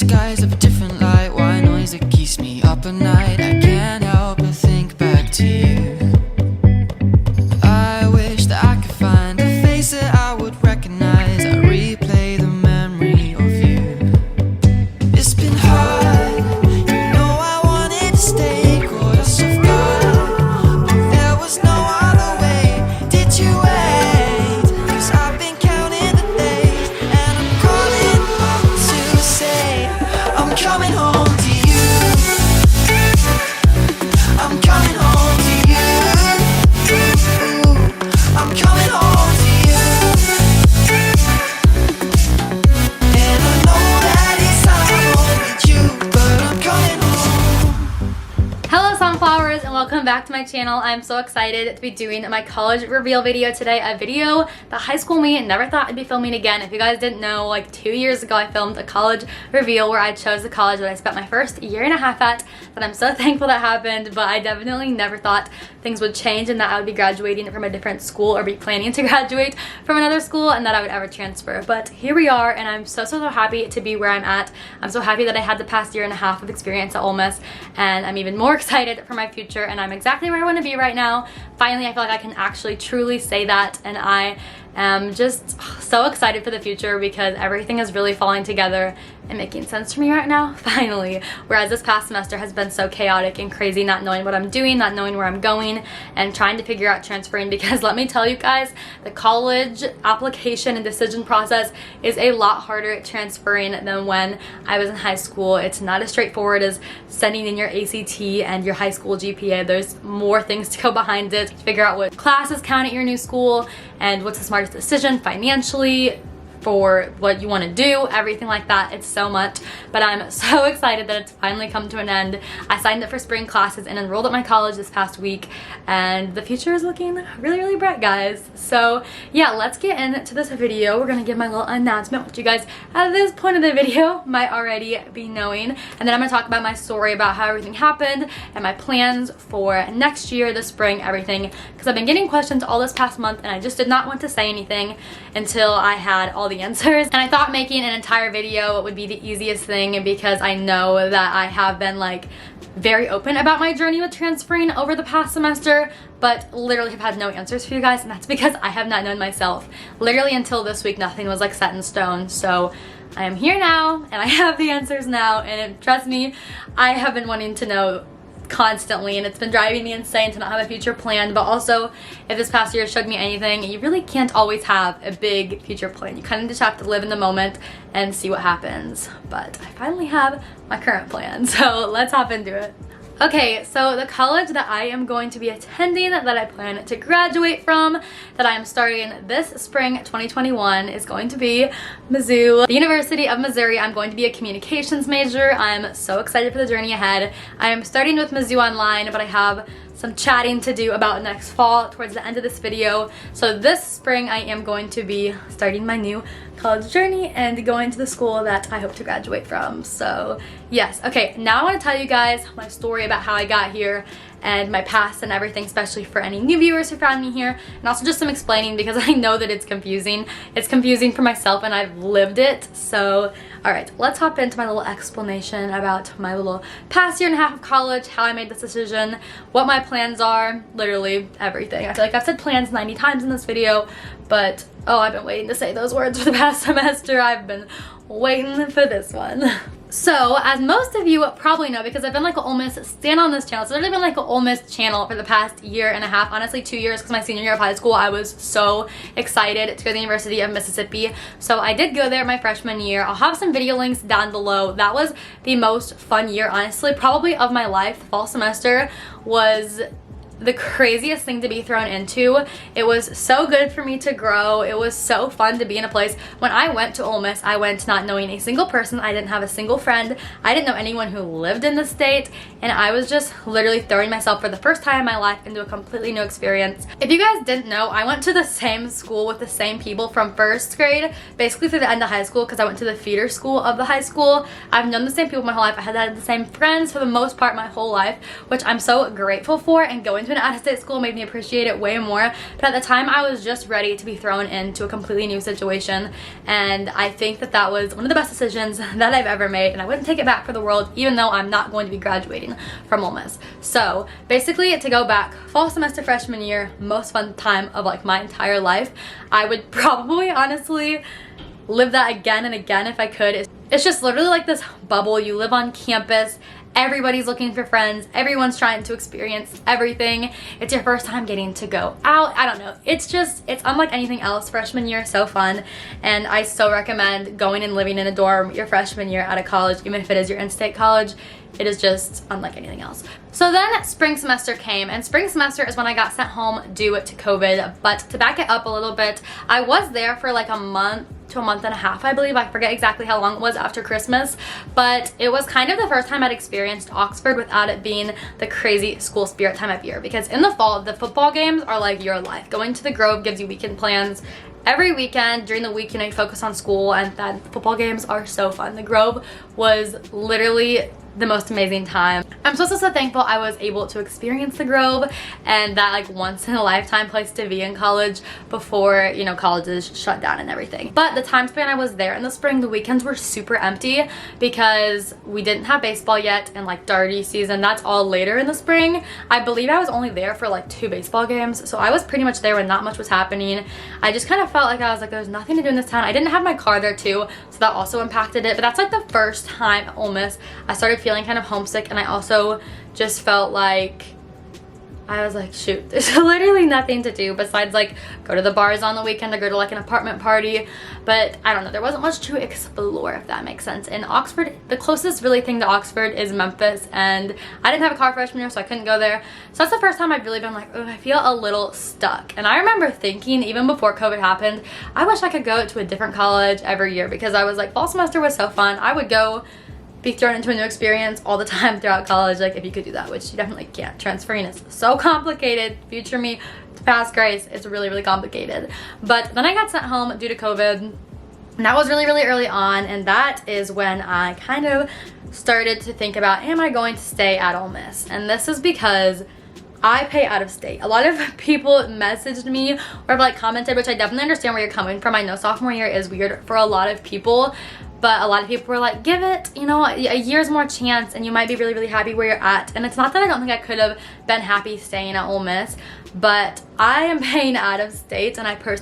skies of a different light. Why noise that keeps me up at night? I can't help but think back to you. I wish that I could find a face that I would recognize. I replay the memory of you. It's been hard, you know I wanted to stay, caught us off guard, but there was no other way. Did you wait? 'Cause I've been counting the days, and I'm calling up to say I'm coming home to you. I'm coming home to you. I'm coming home to you. And I know that it's not home with you, but I'm coming home. Hello sunflowers, and welcome back to my channel. I'm so excited to be doing my college reveal video today, a video that high school me never thought I'd be filming again. If you guys didn't know, like 2 years ago I filmed a college reveal where I chose the college that I spent my first year and a half at, that I'm so thankful that happened, but I definitely never thought things would change and that I would be graduating from a different school or be planning to graduate from another school and that I would ever transfer. But here we are, and I'm so happy to be where I'm at. I'm so happy that I had the past year and a half of experience at Ole Miss, and I'm even more excited for my future, and I'm exactly where I want to be right now. Finally, I feel like I can actually truly say that, and I am just so excited for the future because everything is really falling together and making sense for me right now, finally. Whereas this past semester has been so chaotic and crazy, not knowing what I'm doing, not knowing where I'm going, and trying to figure out transferring, because let me tell you guys, the college application and decision process is a lot harder at transferring than when I was in high school. It's not as straightforward as sending in your ACT and your high school GPA. There's more things to go behind it to figure out what classes count at your new school and what's the smartest decision financially for what you want to do, everything like that. It's so much, but I'm so excited that it's finally come to an end. I signed up for spring classes and enrolled at my college this past week, and the future is looking really bright, guys. So yeah, let's get into this video. We're gonna give my little announcement, which you guys at this point of the video might already be knowing, and then I'm gonna talk about my story about how everything happened and my plans for next year, this spring, everything, because I've been getting questions all this past month and I just did not want to say anything until I had all the answers. And I thought making an entire video would be the easiest thing because I know that I have been like very open about my journey with transferring over the past semester, but literally have had no answers for you guys, and that's because I have not known myself. Literally until this week, nothing was like set in stone. So I am here now and I have the answers now, and trust me, I have been wanting to know constantly, and it's been driving me insane to not have a future plan. But also, if this past year showed me anything, you really can't always have a big future plan. You kind of just have to live in the moment and see what happens. But I finally have my current plan, so let's hop into it. Okay, so the college that I am going to be attending, that I plan to graduate from, that I am starting this spring 2021, is going to be Mizzou, the University of Missouri. I'm going to be a communications major. I'm so excited for the journey ahead. I am starting with Mizzou Online, but I have some chatting to do about next fall towards the end of this video. So this spring I am going to be starting my new college journey and going to the school that I hope to graduate from. So yes, okay, now I want to tell you guys my story about how I got here and my past and everything, especially for any new viewers who found me here, and also just some explaining because I know that it's confusing. It's confusing for myself and I've lived it. So alright, let's hop into my little explanation about my little past year and a half of college, how I made this decision, what my plans are, literally everything. I feel like I've said plans 90 times in this video, but oh, I've been waiting to say those words for the past semester. I've been waiting for this one. So, as most of you probably know, because I've been like an Ole Miss stan on this channel, so there's been like an Ole Miss channel for the past year and a half, honestly 2 years, because my senior year of high school I was so excited to go to the University of Mississippi. So I did go there my freshman year. I'll have some video links down below. That was the most fun year, honestly, probably of my life. The fall semester was the craziest thing to be thrown into. It was so good for me to grow. It was so fun to be in a place. When I went to Ole Miss, I went not knowing a single person. I didn't have a single friend. I didn't know anyone who lived in the state, and I was just literally throwing myself for the first time in my life into a completely new experience. If you guys didn't know, I went to the same school with the same people from first grade basically through the end of high school, because I went to the feeder school of the high school. I've known the same people my whole life. I had the same friends for the most part my whole life, which I'm so grateful for, and going to an out-of-state school made me appreciate it way more. But at the time, I was just ready to be thrown into a completely new situation, and I think that that was one of the best decisions that I've ever made, and I wouldn't take it back for the world, even though I'm not going to be graduating from Ole Miss. So basically, to go back, fall semester freshman year, most fun time of like my entire life. I would probably honestly live that again and again if I could. It's just literally like this bubble. You live on campus, everybody's looking for friends, everyone's trying to experience everything. It's your first time getting to go out. I don't know, it's unlike anything else. Freshman year, so fun, and I so recommend going and living in a dorm your freshman year at a college, even if it is your in-state college. It is just unlike anything else. So then spring semester came, and spring semester is when I got sent home due to COVID. But to back it up a little bit, I was there for like a month to a month and a half, I believe. I forget exactly how long it was after Christmas, but it was kind of the first time I'd experienced Oxford without it being the crazy school spirit time of year. Because in the fall, the football games are like your life. Going to the Grove gives you weekend plans. Every weekend during the week, you know, you focus on school, and then football games are so fun. The Grove was literally the most amazing time. I'm so thankful I was able to experience the Grove and that like once in a lifetime place to be in college before, you know, colleges shut down and everything. But the time span I was there in the spring, the weekends were super empty because we didn't have baseball yet, and like darty season, that's all later in the spring. I believe I was only there for like 2 baseball games, so I was pretty much there when not much was happening. I just kind of felt like I was like, there's nothing to do in this town. I didn't have my car there too, so that also impacted it. But that's like the first time at Ole Miss I started feeling kind of homesick, and I also just felt like I was like, shoot, there's literally nothing to do besides like go to the bars on the weekend or go to like an apartment party. But I don't know, there wasn't much to explore, if that makes sense. In Oxford, the closest really thing to Oxford is Memphis, and I didn't have a car freshman year, so I couldn't go there. So that's the first time I've really been like, oh, I feel a little stuck. And I remember thinking, even before COVID happened, I wish I could go to a different college every year, because I was like, fall semester was so fun. I would go be thrown into a new experience all the time throughout college, like if you could do that, which you definitely can't. Transferring is so complicated. Future me to past Grace, it's really complicated. But then I got sent home due to COVID, and that was really early on, and that is when I kind of started to think about, am I going to stay at Ole Miss? And this is because I pay out of state. A lot of people messaged me or have like commented, which I definitely understand where you're coming from. I know sophomore year is weird for a lot of people, but a lot of people were like, give it, you know, a year's more chance and you might be really happy where you're at. And it's not that I don't think I could have been happy staying at Ole Miss, but I am paying out of state, and I pay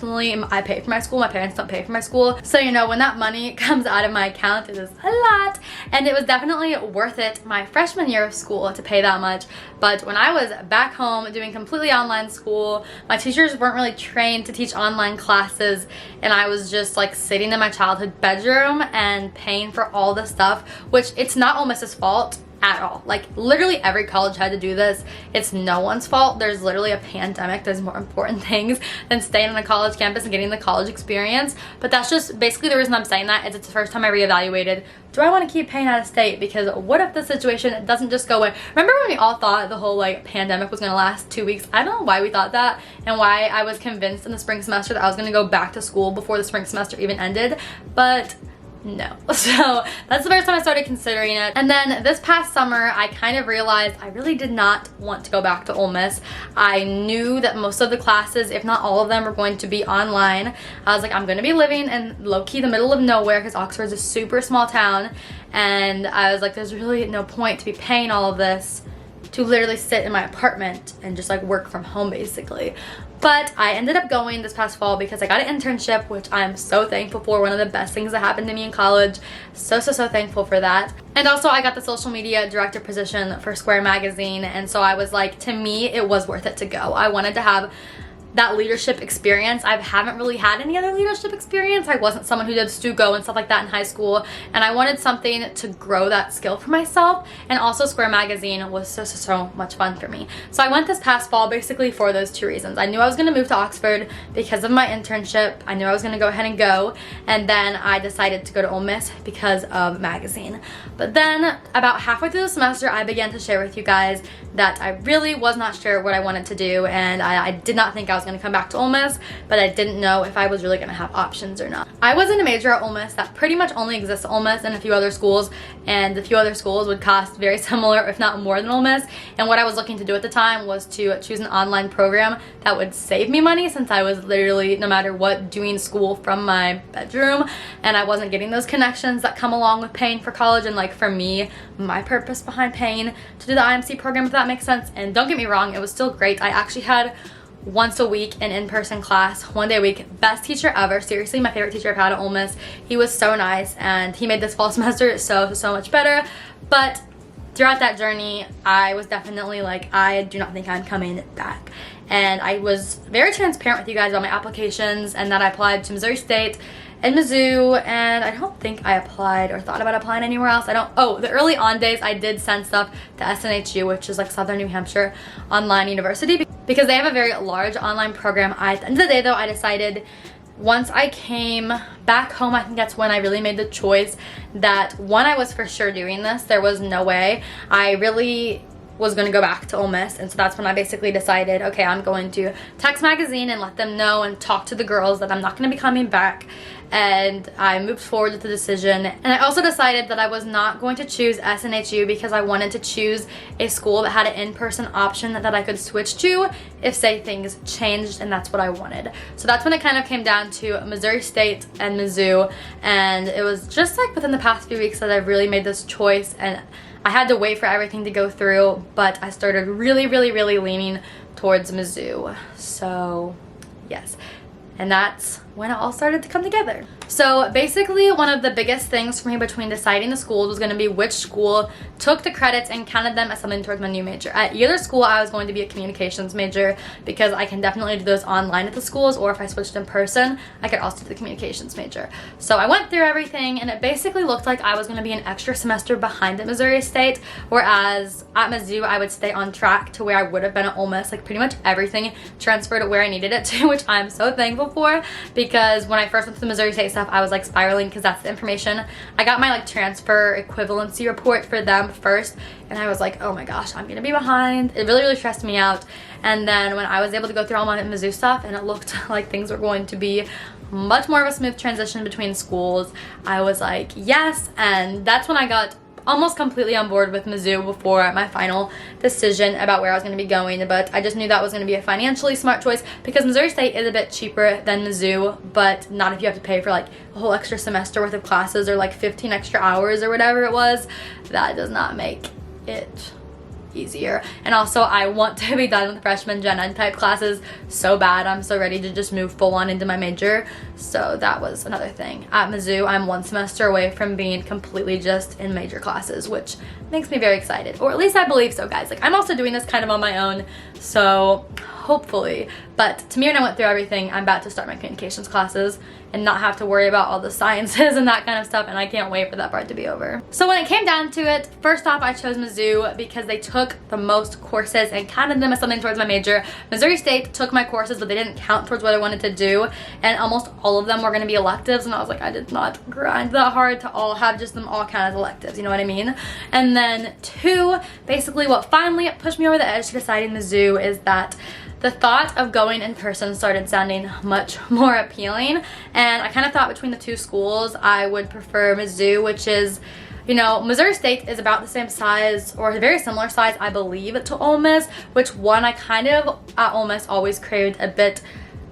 for my school. My parents don't pay for my school. So, you know, when that money comes out of my account, it is a lot. And it was definitely worth it my freshman year of school to pay that much. But when I was back home doing completely online school, my teachers weren't really trained to teach online classes, and I was just like sitting in my childhood bedroom and paying for all the stuff, which it's not Ole Miss's fault at all. Like literally every college had to do this. It's no one's fault. There's literally a pandemic. There's more important things than staying on a college campus and getting the college experience. But that's just basically the reason I'm saying that, is it's the first time I reevaluated, do I want to keep paying out of state? Because what if the situation doesn't just go away? Remember when we all thought the whole like pandemic was going to last 2 weeks? I don't know why we thought that, and why I was convinced in the spring semester that I was going to go back to school before the spring semester even ended, but no. So that's the first time I started considering it. And then this past summer, I kind of realized I really did not want to go back to Ole Miss. I knew that most of the classes, if not all of them, were going to be online. I was like, I'm going to be living in low-key the middle of nowhere, because Oxford's a super small town, and I was like, there's really no point to be paying all of this to literally sit in my apartment and just like work from home basically. But I ended up going this past fall because I got an internship, which I'm so thankful for. One of the best things that happened to me in college. So thankful for that. And also I got the social media director position for Square magazine, and so I was like, to me it was worth it to go. I wanted to have that leadership experience. I haven't really had any other leadership experience. I wasn't someone who did Stugo and stuff like that in high school, and I wanted something to grow that skill for myself. And also Square magazine was so much fun for me. So I went this past fall basically for those 2 reasons. I knew I was going to move to Oxford because of my internship. I knew I was going to go ahead and go, and then I decided to go to Ole Miss because of magazine. But then about halfway through the semester, I began to share with you guys that I really was not sure what I wanted to do, and I did not think I was was going to come back to Ole Miss, but I didn't know if I was really going to have options or not. I was in a major at Ole Miss that pretty much only exists at Ole Miss and a few other schools, and the few other schools would cost very similar, if not more than Ole Miss. And what I was looking to do at the time was to choose an online program that would save me money, since I was literally, no matter what, doing school from my bedroom, and I wasn't getting those connections that come along with paying for college. And like, for me, my purpose behind paying to do the IMC program, if that makes sense. And don't get me wrong, it was still great. I actually had once a week an in-person class, 1 day a week. Best teacher ever, seriously, my favorite teacher I've had at Ole Miss. He was so nice, and he made this fall semester so much better. But throughout that journey, I was definitely like, I do not think I'm coming back. And I was very transparent with you guys about my applications, and that I applied to Missouri State and Mizzou, and I don't think I applied or thought about applying anywhere else. The early on days I did send stuff to SNHU, which is like Southern New Hampshire Online University, because they have a very large online program. At the end of the day though, I decided once I came back home, I think that's when I really made the choice that, one, I was for sure doing this. There was no way I really was going to go back to Ole Miss. And so that's when I basically decided, okay, I'm going to text magazine and let them know and talk to the girls that I'm not going to be coming back. And I moved forward with the decision. And I also decided that I was not going to choose SNHU because I wanted to choose a school that had an in-person option that I could switch to if, say, things changed, and that's what I wanted. So that's when it kind of came down to Missouri State and Mizzou. And it was just like within the past few weeks that I've really made this choice, and I had to wait for everything to go through, but I started really leaning towards Mizzou. So yes, and that's when it all started to come together. So basically, one of the biggest things for me between deciding the schools was going to be which school took the credits and counted them as something towards my new major. At either school, I was going to be a communications major, because I can definitely do those online at the schools, or if I switched in person, I could also do the communications major. So I went through everything, and it basically looked like I was going to be an extra semester behind at Missouri State, whereas at Mizzou, I would stay on track to where I would have been at Ole Miss. Like, pretty much everything transferred to where I needed it to, which I'm so thankful for, because when I first went to the Missouri State stuff, I was like spiraling, because that's the information. I got my like transfer equivalency report for them first, and I was like, oh my gosh, I'm gonna be behind. It really stressed me out. And then when I was able to go through all my Mizzou stuff, and it looked like things were going to be much more of a smooth transition between schools, I was like, yes. And that's when I got almost completely on board with Mizzou before my final decision about where I was going to be going. But I just knew that was going to be a financially smart choice, because Missouri State is a bit cheaper than Mizzou, but not if you have to pay for like a whole extra semester worth of classes, or like 15 extra hours or whatever it was. That does not make it easier. And also, I want to be done with freshman Gen Ed type classes so bad. I'm so ready to just move full on into my major. So that was another thing. At Mizzou, I'm one semester away from being completely just in major classes, which makes me very excited, or at least I believe so, guys. Like, I'm also doing this kind of on my own, so hopefully. But Tamir and I went through everything. I'm about to start my communications classes and not have to worry about all the sciences and that kind of stuff, and I can't wait for that part to be over. So when it came down to it, first off, I chose Mizzou because they took the most courses and counted them as something towards my major. Missouri State took my courses, but they didn't count towards what I wanted to do, and almost all of them were going to be electives, and I was like, I did not grind that hard to all have just them all count as electives, you know what I mean? And then two, basically what finally pushed me over the edge to deciding Mizzou is that the thought of going in person started sounding much more appealing, and I kind of thought between the two schools I would prefer Mizzou, which is, you know, Missouri State is about the same size, or a very similar size, I believe, to Ole Miss, which one I kind of at Ole Miss always craved a bit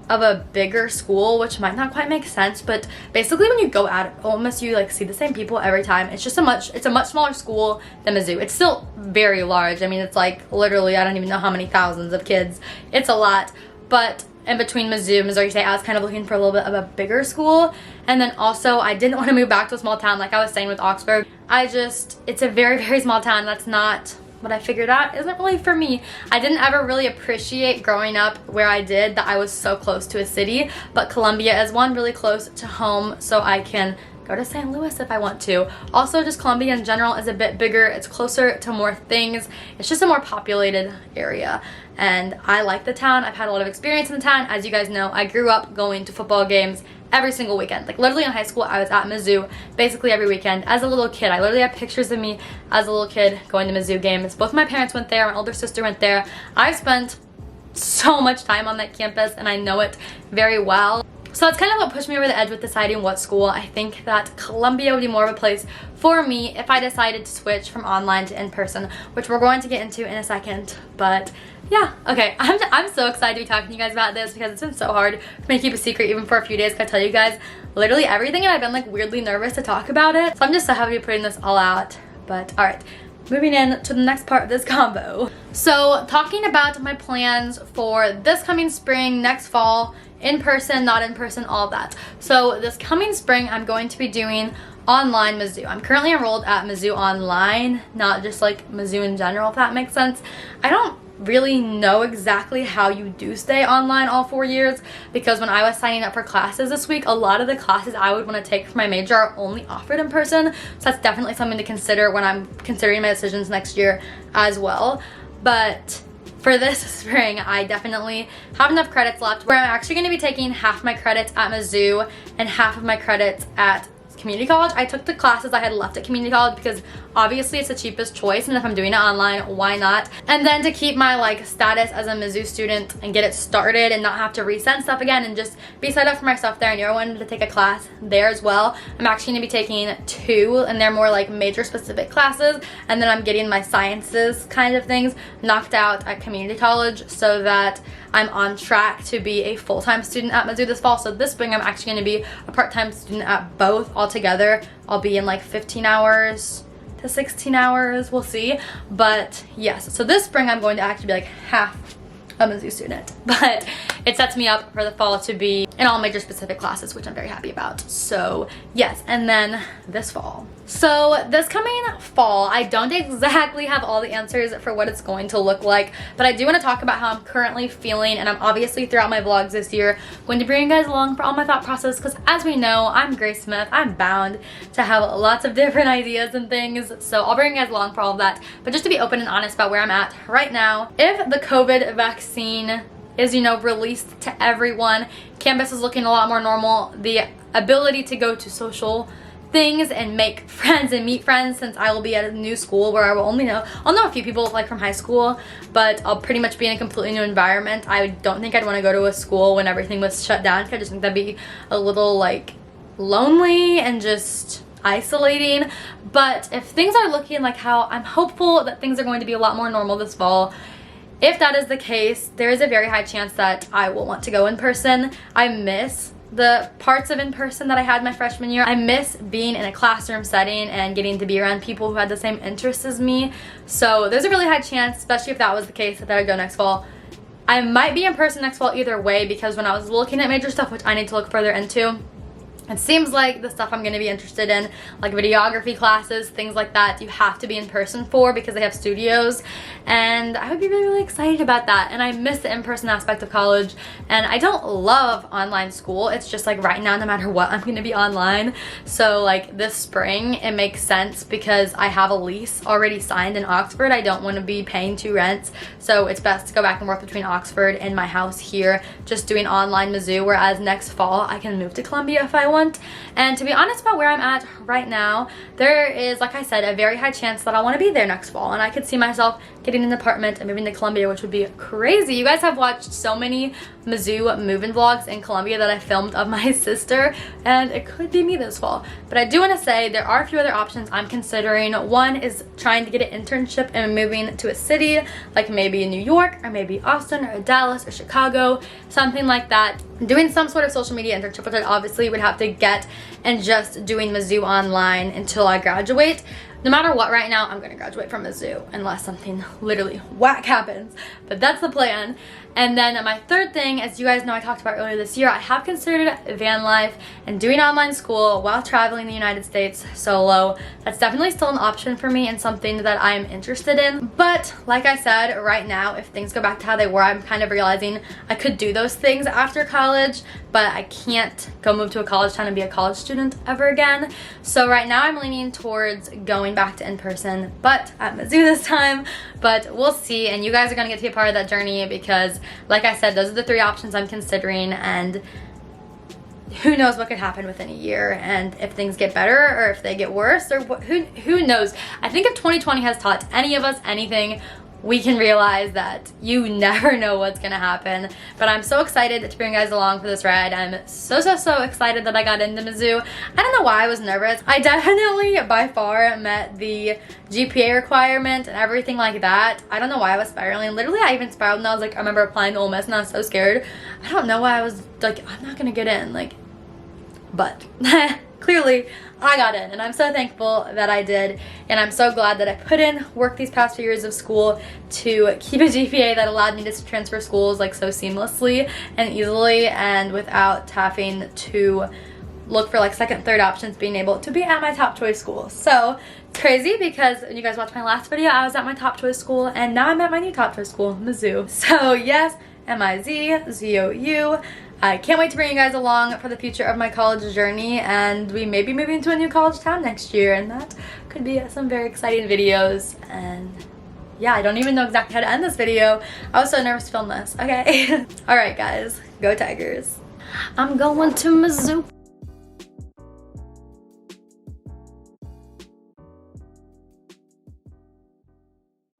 of a bigger school, which might not quite make sense, but basically when you go at Ole Miss, you like see the same people every time. It's just it's a much smaller school than Mizzou. It's still very large. I mean, it's like literally, I don't even know how many thousands of kids. It's a lot. But in between Mizzou and Missouri State, I was kind of looking for a little bit of a bigger school. And then also, I didn't want to move back to a small town like I was saying with Oxford. It's a very small town. That's not what I figured out isn't really for me. I didn't ever really appreciate growing up where I did that I was so close to a city, but Columbia is one really close to home, so I can go to St. Louis if I want to. Also, just Columbia in general is a bit bigger. It's closer to more things. It's just a more populated area, and I like the town. I've had a lot of experience in the town. As you guys know, I grew up going to football games every single weekend. Like, literally in high school, I was at Mizzou basically every weekend as a little kid. I literally have pictures of me as a little kid going to Mizzou games. Both my parents went there. My older sister went there. I spent so much time on that campus and I know it very well. So that's kind of what pushed me over the edge with deciding what school. I think that Columbia would be more of a place for me if I decided to switch from online to in-person, which we're going to get into in a second. But yeah, okay, I'm so excited to be talking to you guys about this because it's been so hard for me to keep a secret even for a few days. I tell you guys literally everything and I've been like weirdly nervous to talk about it. So I'm just so happy to be putting this all out. But all right, moving in to the next part of this combo. So talking about my plans for this coming spring, next fall, in person, not in person, all of that. So this coming spring, I'm going to be doing online Mizzou. I'm currently enrolled at Mizzou Online, not just like Mizzou in general, if that makes sense. I don't really know exactly how you do stay online all 4 years because when I was signing up for classes this week, a lot of the classes I would want to take for my major are only offered in person. So that's definitely something to consider when I'm considering my decisions next year as well. But for this spring, I definitely have enough credits left where I'm actually going to be taking half my credits at Mizzou and half of my credits at community college. I took the classes I had left at community college because obviously it's the cheapest choice, and if I'm doing it online, why not? And then to keep my like status as a Mizzou student and get it started and not have to resend stuff again and just be set up for my stuff there, and you're wanting to take a class there as well, I'm actually going to be taking 2, and they're more like major specific classes, and then I'm getting my sciences kind of things knocked out at community college so that I'm on track to be a full-time student at Mizzou this fall. So this spring I'm actually going to be a part-time student at both altogether. I'll be in like 15 hours to 16 hours, we'll see. But yes, so this spring I'm going to actually be like half a Mizzou student, but it sets me up for the fall to be in all major specific classes, which I'm very happy about. So yes, and then this fall. So this coming fall, I don't exactly have all the answers for what it's going to look like, but I do want to talk about how I'm currently feeling, and I'm obviously throughout my vlogs this year going to bring you guys along for all my thought process because as we know, I'm Grace Smith. I'm bound to have lots of different ideas and things, so I'll bring you guys along for all of that. But just to be open and honest about where I'm at right now, if the COVID vaccine is, you know, released to everyone, campus is looking a lot more normal, the ability to go to social things and make friends and meet friends, since I will be at a new school where I will only know, I'll know a few people like from high school, but I'll pretty much be in a completely new environment. I don't think I'd want to go to a school when everything was shut down because I just think that'd be a little like lonely and just isolating. But if things are looking like how I'm hopeful that things are going to be a lot more normal this fall, if that is the case, there is a very high chance that I will want to go in person. I miss the parts of in-person that I had my freshman year. I miss being in a classroom setting and getting to be around people who had the same interests as me. So there's a really high chance, especially if that was the case, that I would go next fall. I might be in person next fall either way because when I was looking at major stuff, which I need to look further into, it seems like the stuff I'm going to be interested in, like videography classes, things like that, you have to be in person for because they have studios, and I would be really, really excited about that. And I miss the in-person aspect of college, and I don't love online school. It's just like right now, no matter what, I'm going to be online. So like this spring, it makes sense because I have a lease already signed in Oxford. I don't want to be paying 2 rents, so it's best to go back and forth between Oxford and my house here, just doing online Mizzou, whereas next fall I can move to Columbia if I want. And to be honest about where I'm at right now, there is, like I said, a very high chance that I want to be there next fall, and I could see myself getting an apartment and moving to Columbia, which would be crazy. You guys have watched so many Mizzou move-in vlogs in Columbia that I filmed of my sister, and it could be me this fall. But I do want to say there are a few other options I'm considering. One is trying to get an internship and moving to a city, like maybe New York or maybe Austin or Dallas or Chicago, something like that. Doing some sort of social media internship, which I obviously would have to get, and just doing Mizzou online until I graduate. No matter what, right now I'm gonna graduate from Mizzou unless something literally whack happens, but that's the plan. And then my third thing, as you guys know I talked about earlier this year, I have considered van life and doing online school while traveling the United States solo. That's definitely still an option for me and something that I'm interested in. But like I said, right now, if things go back to how they were, I'm kind of realizing I could do those things after college, but I can't go move to a college town and be a college student ever again. So right now I'm leaning towards going back to in-person, but at Mizzou this time. But we'll see, and you guys are gonna get to be a part of that journey because, like I said, those are the 3 options I'm considering, and who knows what could happen within a year, and if things get better or if they get worse, or who knows. I think if 2020 has taught any of us anything, we can realize that you never know what's gonna happen. But I'm so excited to bring you guys along for this ride. I'm so excited that I got into Mizzou. I don't know why I was nervous. I definitely by far met the GPA requirement and everything like that. I don't know why I was spiraling. Literally, I even spiraled and I was like, I remember applying to Ole Miss and I was so scared. I don't know why I was like, I'm not gonna get in, like, but clearly I got in, and I'm so thankful that I did, and I'm so glad that I put in work these past few years of school to keep a GPA that allowed me to transfer schools like so seamlessly and easily and without having to look for like second, third options, being able to be at my top choice school. So it's crazy because when you guys watched my last video, I was at my top choice school, and now I'm at my new top choice school, Mizzou. So yes, M-I-Z-Z-O-U. I can't wait to bring you guys along for the future of my college journey, and we may be moving to a new college town next year, and that could be some very exciting videos. And yeah, I don't even know exactly how to end this video. I was so nervous to film this. Okay. All right, guys, go Tigers. I'm going to Mizzou.